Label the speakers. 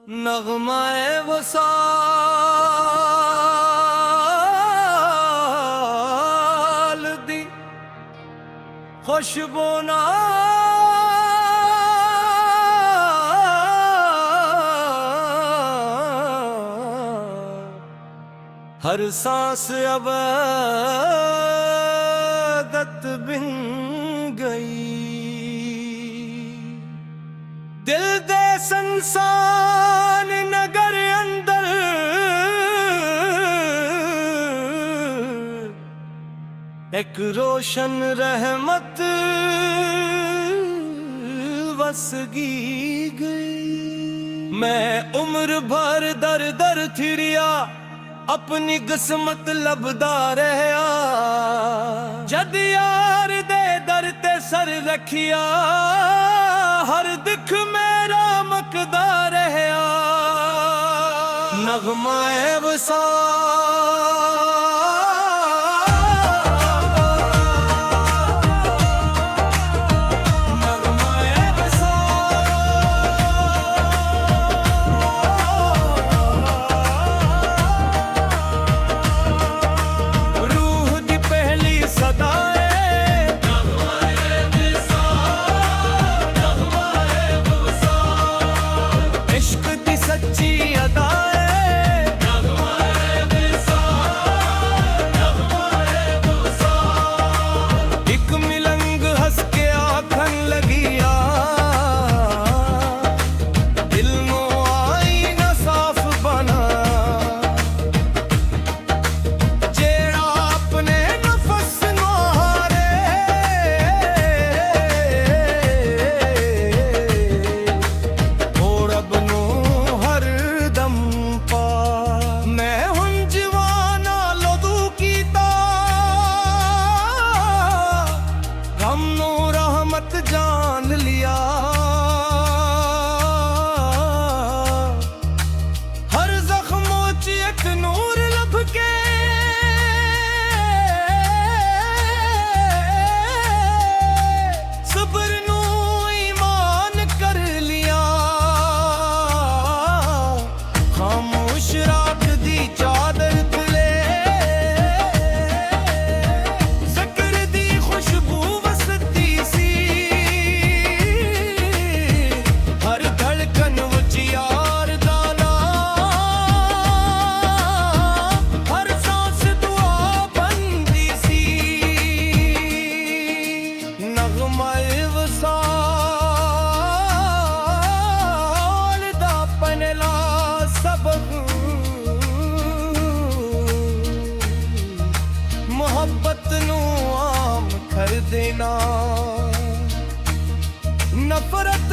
Speaker 1: नगमाए vassal दी खुशबू हर सांस अबदत बिन गई। दिल दे संसान नगर अंदर एक रोशन रहमत वसगी गई। मैं उम्र भर दर दर थिरिया अपनी किस्मत लभदा रहया। जद यार दे दर ते सर रखिया हर दुख मेरा मकदा रहया। नगमाए वसाल जान लिया। हर जख्मों च एक नूर लब के सब्र नू ईमान कर लिया। खामोश रात दी चादर तले ज़िक्र दी खुशबू मोहब्बत नू आम कर देना। नफरत